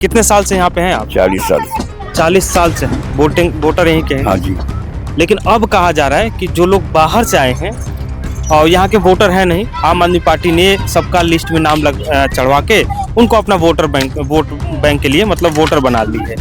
कितने साल से यहाँ पे हैं आप? 40 साल। 40 साल से हैं। वोटर यहीं के हैं। हाँ जी। लेकिन अब कहा जा रहा है कि जो लोग बाहर से आए हैं और यहाँ के वोटर हैं नहीं, आम आदमी पार्टी ने सबका लिस्ट में नाम चढ़वा के उनको अपना वोट बैंक के लिए मतलब वोटर बना ली है।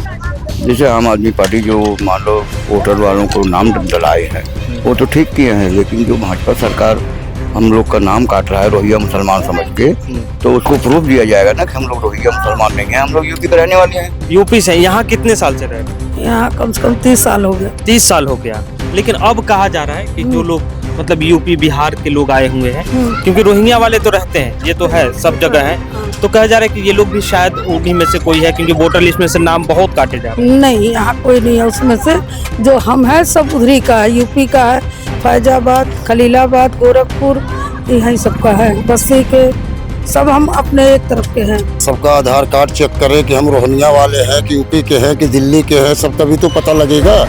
जैसे आम आदमी पार्टी जो मान लो वोटर वालों को नाम डलाए हैं वो तो ठीक किए हैं, लेकिन जो भाजपा सरकार हम लोग का नाम काट रहा है रोहिंग्या मुसलमान समझ के, तो उसको प्रूफ दिया जाएगा ना कि हम लोग रोहिंग्या मुसलमान नहीं हैं, हम लोग यूपी के रहने वाले हैं। यूपी से। यहाँ कितने साल से रह रहे हैं? यहाँ कम से कम 30 साल हो गया। 30 साल हो गया। लेकिन अब कहा जा रहा है कि जो लोग मतलब यूपी बिहार के लोग आए हुए हैं, क्योंकि रोहिंग्या वाले तो रहते हैं, ये तो है सब जगह है, तो कहा जा रहा है कि ये लोग भी शायद उन्हीं में से कोई है, क्योंकि वोटर लिस्ट में से नाम बहुत काटे जा रहे हैं। नहीं, यहाँ कोई नहीं है उसमें से। जो हम हैं सब उधरी का है, यूपी का है, फैजाबाद, खलीलाबाद, गोरखपुर, यही सबका है, बस्ती के सब हम अपने एक तरफ के हैं। सबका आधार कार्ड चेक करें कि हम रोहिंग्या वाले हैं कि यूपी के हैं कि दिल्ली के हैं, सब तभी तो पता लगेगा।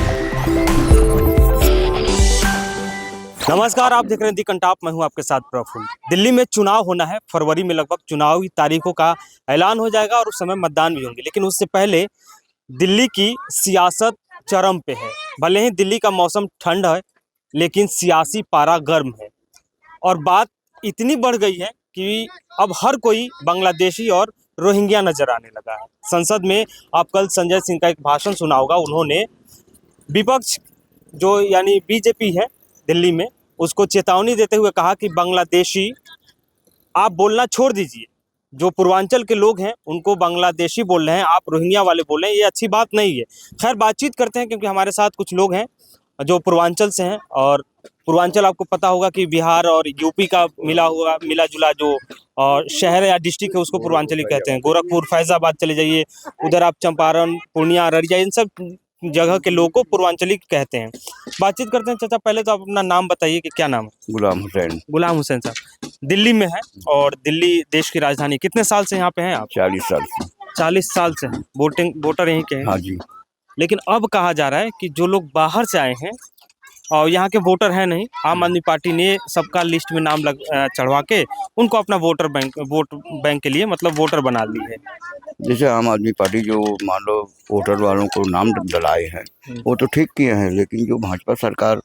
नमस्कार, आप देख रहे हैं दी कंटाप, मैं हूं आपके साथ प्रफुल्ल। दिल्ली में चुनाव होना है, फरवरी में लगभग चुनावी तारीखों का ऐलान हो जाएगा और उस समय मतदान भी होंगे। लेकिन उससे पहले दिल्ली की सियासत चरम पे है। भले ही दिल्ली का मौसम ठंड है, लेकिन सियासी पारा गर्म है और बात इतनी बढ़ गई है कि अब हर कोई बांग्लादेशी और रोहिंग्या नजर आने लगा है। संसद में आप कल संजय सिंह का एक भाषण सुना होगा। उन्होंने विपक्ष जो यानी बीजेपी है दिल्ली में, उसको चेतावनी देते हुए कहा कि बांग्लादेशी आप बोलना छोड़ दीजिए। जो पूर्वांचल के लोग हैं उनको बांग्लादेशी बोल रहे हैं, आप रोहिंग्या वाले बोल रहे हैं, ये अच्छी बात नहीं है। खैर, बातचीत करते हैं, क्योंकि हमारे साथ कुछ लोग हैं जो पूर्वांचल से हैं। और पूर्वांचल आपको पता होगा कि बिहार और यूपी का मिला जुला जो और शहर या डिस्ट्रिक्ट है उसको पूर्वांचली कहते हैं। गोरखपुर, फैजाबाद चले जाइए, उधर आप चंपारण, पूर्णिया, अररिया, इन सब जगह के लोगों को पूर्वांचली कहते हैं। बातचीत करते हैं। चाचा, पहले तो आप अपना नाम बताइए कि क्या नाम है? गुलाम हुसैन। गुलाम हुसैन साहब दिल्ली में है और दिल्ली देश की राजधानी। कितने साल से यहाँ पे हैं आप? 40 साल से। 40 साल से हैं। वोटर यहीं के हैं। हाँ जी। लेकिन अब कहा जा रहा है कि जो लोग बाहर से आए हैं और यहाँ के वोटर हैं नहीं, आम आदमी पार्टी ने सबका लिस्ट में नाम चढ़वा के उनको अपना वोट बैंक के लिए मतलब वोटर बना ली है। जैसे आम आदमी पार्टी जो मान लो वोटर वालों को नाम डलाए हैं वो तो ठीक किए हैं, लेकिन जो भाजपा सरकार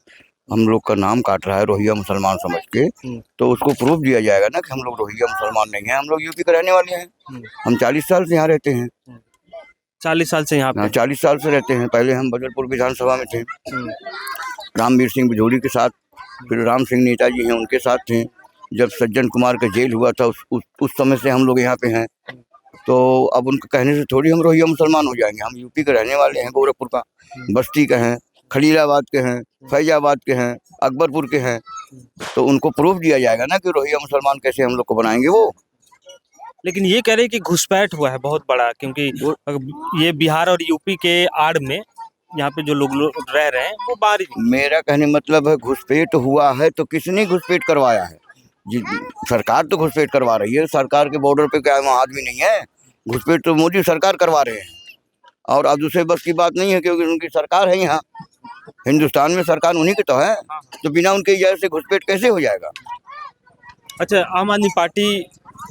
हम लोग का नाम काट रहा है रोहिंग्या मुसलमान समझ के, तो उसको प्रूफ दिया जाएगा ना कि हम लोग रोहिंग्या मुसलमान नहीं हैं, हम लोग यूपी के रहने वाले हैं। हम 40 साल से यहाँ रहते हैं। 40 साल से यहाँ पे? 40 साल से रहते हैं। पहले हम बदरपुर विधानसभा में थे, रामवीर सिंह बिजोड़ी के साथ, फिर राम सिंह नेताजी हैं उनके साथ थे। जब सज्जन कुमार का जेल हुआ था उस समय से हम लोग यहाँ पे हैं। तो अब उनके कहने से थोड़ी हम रोहिंग्या मुसलमान हो जाएंगे। हम यूपी के रहने वाले हैं, गोरखपुर का, बस्ती के हैं, खलीलाबाद के हैं, फैजाबाद के हैं, अकबरपुर के हैं। तो उनको प्रूफ दिया जाएगा ना कि रोहिंग्या मुसलमान कैसे हम लोग को बनाएंगे वो। लेकिन ये कह रहे हैं कि घुसपैठ हुआ है बहुत बड़ा, क्योंकि ये बिहार और यूपी के आड़ में यहाँ पे जो लोग रह रहे हैं वो बाहर। मेरा कहने मतलब है घुसपैठ हुआ है तो किसने घुसपैठ करवाया है? जी, सरकार तो घुसपैठ करवा रही है। सरकार के बॉर्डर पे क्या वहाँ आदमी नहीं है? घुसपैठ तो मोदी सरकार करवा रहे हैं। और अब दूसरे बस की बात नहीं है, क्योंकि उनकी सरकार है यहाँ हिंदुस्तान में, सरकार उन्हीं की तो है। तो बिना उनके इजाज़त से घुसपैठ कैसे हो जाएगा? अच्छा, आम आदमी पार्टी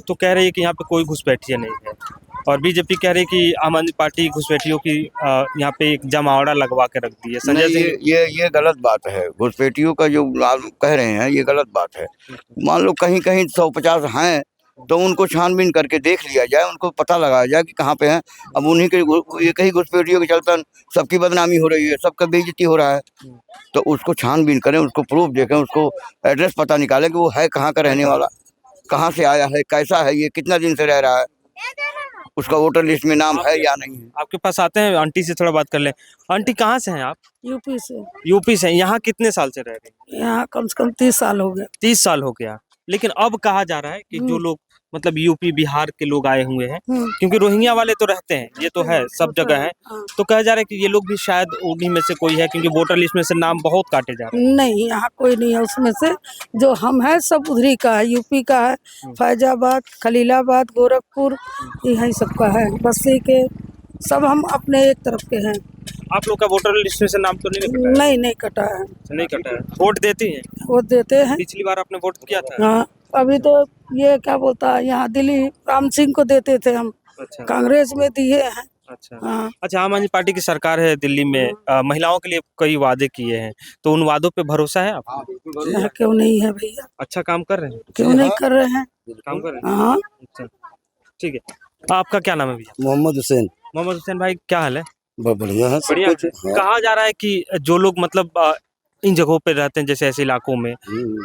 तो कह रही है कि यहाँ पे कोई घुसपैठिया नहीं है और बीजेपी कह रही है कि आम आदमी पार्टी घुसपैठियों की यहाँ पे एक जमावड़ा लगवा के रख दी है। संजय सिंह, ये गलत बात है। घुसपैठियों का जो आप कह रहे हैं ये गलत बात है। मान लो कहीं कहीं 150 हैं तो उनको छानबीन करके देख लिया जाए, उनको पता लगाया जाए कि कहाँ पे हैं। अब उन्हीं के ये कहीं घुसपैठियों के चलते सबकी बदनामी हो रही है, सबका बेइज्जती हो रहा है। तो उसको छानबीन करें, उसको प्रूफ देखें, उसको एड्रेस पता निकालें कि वो है कहाँ का रहने वाला, कहाँ से आया है, कैसा है, ये कितना दिन से रह रहा है, उसका वोटर लिस्ट में नाम है या नहीं है। आपके पास आते हैं, आंटी से थोड़ा बात कर लें। आंटी, कहाँ से हैं आप? यूपी से। यूपी से। यहाँ कितने साल से रह रहे हैं? यहाँ कम से कम 30 साल हो गया। 30 साल हो गया। लेकिन अब कहा जा रहा है कि जो लोग मतलब यूपी बिहार के लोग आए हुए हैं, क्योंकि रोहिंग्या वाले तो रहते हैं, ये तो है सब जगह है, तो कहा जा रहा है कि ये लोग भी शायद उन्हीं में से कोई है, क्योंकि वोटर लिस्ट में से नाम बहुत काटे जा रहे हैं। नहीं, यहाँ कोई नहीं है उसमें से। जो हम हैं सब उधरी का है, यूपी का है, फैजाबाद, खलीलाबाद, गोरखपुर, यही सबका है, बस्ती के सब हम अपने एक तरफ के हैं। आप लोग का वोटर लिस्ट में से नाम तो नहीं कटा है? नहीं कटा है। नहीं कटा है। वोट देती हैं? वोट देते हैं। पिछली बार आपने वोट किया था? हाँ, अभी तो ये क्या बोलता है, यहाँ दिल्ली राम सिंह को देते थे हम। अच्छा कांग्रेस में दिए हैं। अच्छा हाँ, अच्छा। आम आदमी पार्टी की सरकार है दिल्ली में, महिलाओं के लिए कई वादे किए हैं, तो उन वादों पे भरोसा है आपको? यहाँ क्यों नहीं है भैया, अच्छा काम कर रहे हैं? क्यों नहीं कर रहे हैं। काम कर रहे हैं? हाँ, अच्छा ठीक है। आपका क्या नाम है भैया? मोहम्मद हुसैन। मोहम्मद हुसैन भाई, क्या हाल है? बढ़िया है सब बढ़िया कुछ। है। हाँ। कहा जा रहा है कि जो लोग मतलब इन जगहों पे रहते हैं, जैसे ऐसे इलाकों में,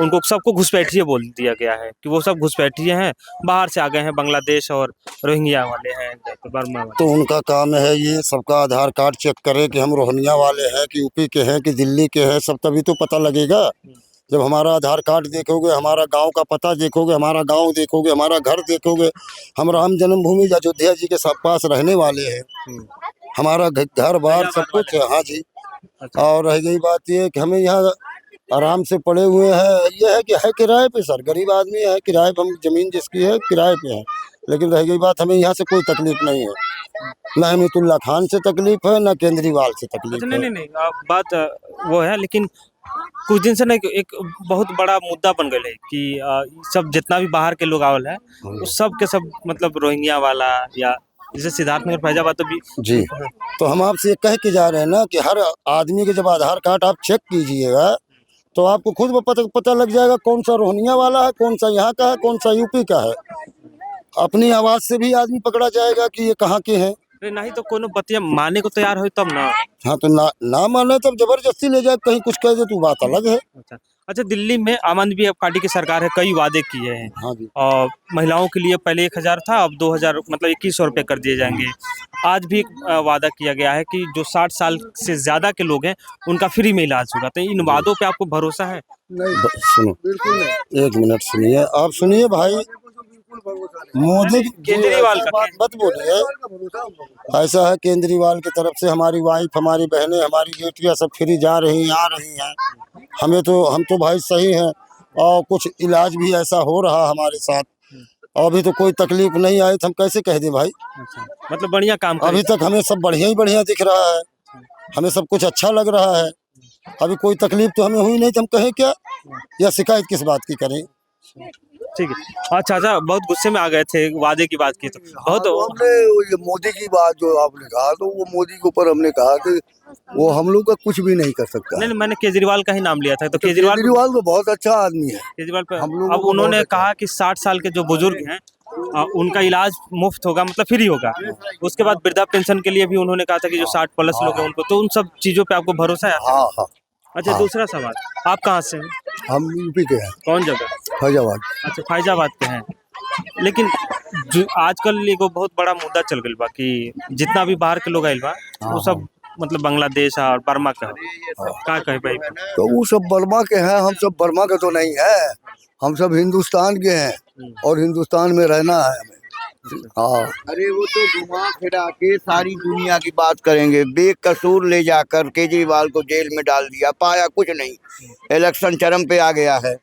उनको सबको घुसपैठिए बोल दिया गया है कि वो सब घुसपैठिए हैं, बाहर से आ गए हैं, बांग्लादेश और रोहिंग्या वाले हैं, बर्मा वाले। तो उनका काम है ये सबका आधार कार्ड चेक करे कि हम रोहनिया वाले हैं कि यूपी के हैं कि दिल्ली के हैं, सब तभी तो पता लगेगा। जब हमारा आधार कार्ड देखोगे, हमारा गांव का पता देखोगे, हमारा गांव देखोगे, हमारा घर देखोगे, हम राम जन्मभूमि अयोध्या जी के सब पास रहने वाले हैं, हमारा घर बार सब कुछ है। हाँ जी। अच्छा और रह गई बात ये कि हमें यहाँ आराम से पड़े हुए हैं, ये है कि है किराए पे सर, गरीब आदमी है, किराए पे, हम जमीन जिसकी है किराए पे है। लेकिन रह गई बात, हमें यहाँ से कोई तकलीफ नहीं है, ना अमितुल्ला खान से तकलीफ है, ना केजरीवाल से अच्छा। तकलीफ नहीं है। नहीं नहीं, बात वो है, लेकिन कुछ दिन से ना एक बहुत बड़ा मुद्दा बन गया है कि सब जितना भी बाहर के लोग आवल है, वो सब के सब मतलब रोहिंग्या वाला, या जैसे सिद्धार्थनगर फैजाबाद तो भी। जी। तो हम आपसे ये कह के जा रहे हैं ना कि हर आदमी के जब आधार कार्ड आप चेक कीजिएगा तो आपको खुद पता लग जाएगा कौन सा रोहनिया वाला है, कौन सा यहाँ का है, कौन सा यूपी का है। अपनी आवाज से भी आदमी पकड़ा जाएगा कि ये कहाँ के हैं। नहीं तो कोनो बतिया माने को तैयार हो तब ना। हाँ, तो ना माने तब जबरदस्ती ले जाए, कहीं कुछ कह दे तो बात अलग है। अच्छा अच्छा। दिल्ली में आम आदमी पार्टी की सरकार है, कई वादे किए हैं। हाँ जी। और महिलाओं के लिए पहले 1000 था, अब 2000 मतलब 2100 रुपये कर दिए जाएंगे। आज भी एक वादा किया गया है कि जो 60 साल से ज्यादा के लोग हैं उनका फ्री में इलाज होगा। तो इन वादों पे आपको भरोसा है? सुनो, एक मिनट सुनिए, आप सुनिए भाई। मोदी केजरीवाल का बात मत बोलिए। ऐसा है, केजरीवाल की तरफ से हमारी वाइफ, हमारी बहनें, हमारी बेटियां सब फ्री जा रही आ रही हैं। हम तो भाई सही हैं, और कुछ इलाज भी ऐसा हो रहा हमारे साथ। अभी तो कोई तकलीफ नहीं आई तो हम कैसे कह दें भाई। अच्छा मतलब बढ़िया काम अभी तक हमें सब बढ़िया ही बढ़िया दिख रहा है, हमें सब कुछ अच्छा लग रहा है। अभी कोई तकलीफ तो हमें हुई नहीं, तो हम कहें क्या, या शिकायत किस बात की करें। ठीक है। अच्छा अच्छा, बहुत गुस्से में आ गए थे, वादे की बात की तो बहुत। तो हमने ये मोदी की बात जो आपने कहा, तो वो मोदी के ऊपर हमने कहा कि वो हम लोग का कुछ भी नहीं कर सकता। नहीं, मैंने केजरीवाल का ही नाम लिया था, तो केजरीवाल तो बहुत अच्छा आदमी है। केजरीवाल पे हम लोगों अब को उन्होंने बहुत कहा कि 60 साल के जो बुजुर्ग हैं उनका इलाज मुफ्त होगा, मतलब फ्री होगा। उसके बाद वृद्धा पेंशन के लिए भी उन्होंने कहा था कि जो 60 प्लस लोग हैं उनको, तो उन सब चीजों पे आपको भरोसा है? हाँ हाँ। अच्छा दूसरा सवाल, आप कहाँ से हैं? हम यूपी के हैं, कौन जगह? फैजाबाद। अच्छा फैजाबाद के हैं। लेकिन जो आजकल एगो बहुत बड़ा मुद्दा चल गई बा कि जितना भी बाहर के लोग आइल बा वो सब मतलब बांग्लादेश और बर्मा का का कहे भाई? तो वो सब बर्मा के हैं, हम सब बर्मा के तो नहीं है, हम सब हिंदुस्तान के हैं और हिंदुस्तान में रहना है हमें। हाँ। अरे वो तो घुमा फिरा के सारी दुनिया की बात करेंगे। बेकसूर ले जाकर केजरीवाल को जेल में डाल दिया, पाया कुछ नहीं। इलेक्शन चरम पे आ गया है,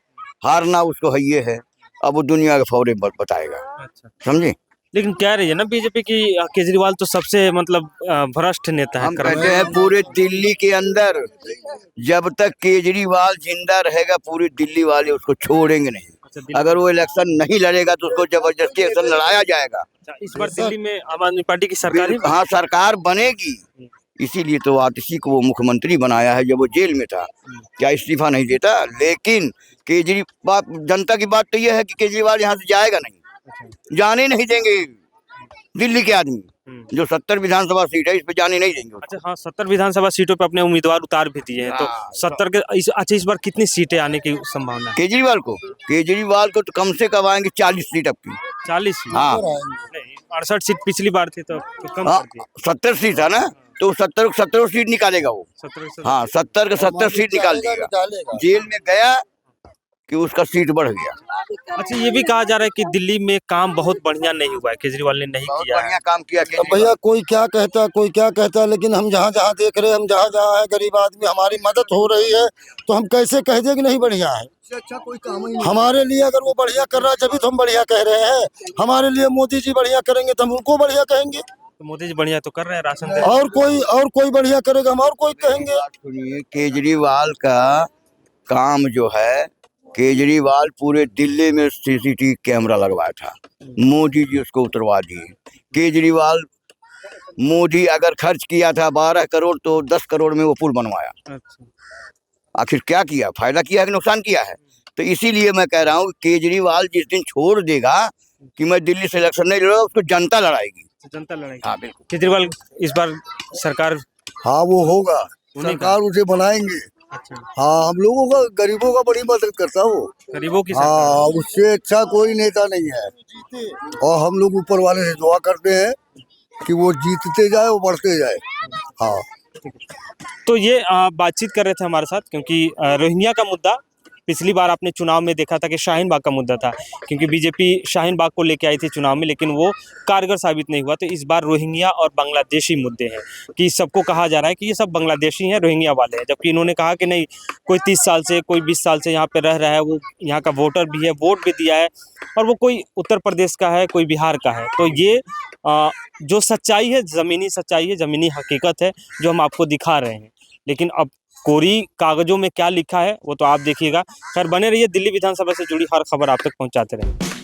हारना उसको है ये है, अब वो दुनिया के फौरे बताएगा। अच्छा समझे? लेकिन कह रही है ना बीजेपी की केजरीवाल तो सबसे मतलब भ्रष्ट नेता है। हम कहते हैं पूरे दिल्ली के अंदर जब तक केजरीवाल जिंदा रहेगा पूरी दिल्ली वाले उसको छोड़ेंगे नहीं। अगर वो इलेक्शन नहीं लड़ेगा तो उसको जबरदस्ती इलेक्शन लड़ाया जाएगा। इस बार दिल्ली में आम आदमी पार्टी की सरकार ही हाँ सरकार बनेगी, इसीलिए तो आतिशी को वो मुख्यमंत्री बनाया है जब वो जेल में था। क्या इस्तीफा नहीं देता? लेकिन केजरीवाल, जनता की बात तो ये है कि केजरीवाल यहाँ से जाएगा नहीं, जाने नहीं देंगे दिल्ली के आदमी। जो 70 विधानसभा सीट है इस पे जाने नहीं देंगे। अच्छा हाँ, 70 विधानसभा सीटों पे अपने उम्मीदवार उतार भी दिए हैं, तो 70 के अच्छा इस बार कितनी सीटें आने की संभावना है? केजरीवाल को तो कम से कम आएंगे 40 सीट अपनी। 40? हाँ 68 सीट पिछली बार थी तो कम हाँ, कर दिए। 70 सीट है ना, तो 70 सीट निकालेगा वो। 70 हाँ 70 के 70 सीट निकाल देगा। जेल में गया कि उसका सीट बढ़ गया। अच्छा ये भी कहा जा रहा है कि दिल्ली में काम बहुत बढ़िया नहीं हुआ है, केजरीवाल ने नहीं बहुत किया है। बढ़िया काम किया अब भैया कोई क्या कहता है, कोई क्या कहता है, लेकिन हम जहाँ जहाँ देख रहे हैं, हम जहाँ जहाँ है गरीब आदमी, हमारी मदद हो रही है, तो हम कैसे कह दें कि नहीं बढ़िया है। अच्छा कोई काम ही नहीं। हमारे लिए अगर वो बढ़िया कर रहा है जब तो हम बढ़िया कह रहे हैं। हमारे लिए मोदी जी बढ़िया करेंगे तो हम उनको बढ़िया कहेंगे, तो मोदी जी बढ़िया तो कर रहे हैं, राशन दे। और कोई बढ़िया करेगा हम और कोई कहेंगे। सुनिए, केजरीवाल का काम जो है केजरीवाल पूरे दिल्ली में सीसीटीवी कैमरा लगवाया था, मोदी जी उसको उतरवा दिए। केजरीवाल मोदी अगर खर्च किया था 12 करोड़ तो 10 करोड़ में वो पुल बनवाया। अच्छा। आखिर क्या किया, फायदा किया है कि नुकसान किया है? तो इसीलिए मैं कह रहा हूँ कि केजरीवाल जिस दिन छोड़ देगा कि मैं दिल्ली से इलेक्शन नहीं लड़ रहा, उसको जनता लड़ाएगी। जनता लड़ाई। हाँ बिल्कुल। केजरीवाल इस बार सरकार हाँ वो होगा, उन्हीं का। सरकार उसे बनाएंगे। अच्छा, हाँ हम लोगों का, गरीबों का बड़ी मदद करता वो। गरीबों की सरकार। हाँ उससे अच्छा कोई नेता नहीं है। और हम लोग ऊपर वाले से दुआ करते हैं कि वो जीतते जाए, वो बढ़ते जाए। हाँ तो ये बातचीत कर रहे थे हमारे साथ, क्योंकि रोहिंग्या का मुद्दा पिछली बार आपने चुनाव में देखा था कि शाहीन बाग का मुद्दा था, क्योंकि बीजेपी शाहीन बाग को लेके आई थी चुनाव में, लेकिन वो कारगर साबित नहीं हुआ। तो इस बार रोहिंग्या और बांग्लादेशी मुद्दे हैं कि सबको कहा जा रहा है कि ये सब बांग्लादेशी हैं, रोहिंग्या वाले हैं, जबकि इन्होंने कहा कि नहीं, कोई 30 साल से, कोई 20 साल से यहाँ पे रह रहा है, वो यहाँ का वोटर भी है, वोट भी दिया है, और वो कोई उत्तर प्रदेश का है, कोई बिहार का है। तो ये जो सच्चाई है, ज़मीनी सच्चाई है, ज़मीनी हकीकत है, जो हम आपको दिखा रहे हैं। लेकिन अब कोरी कागजों में क्या लिखा है वो तो आप देखिएगा। खैर बने रहिए, दिल्ली विधानसभा से जुड़ी हर खबर आप तक पहुंचाते रहेंगे।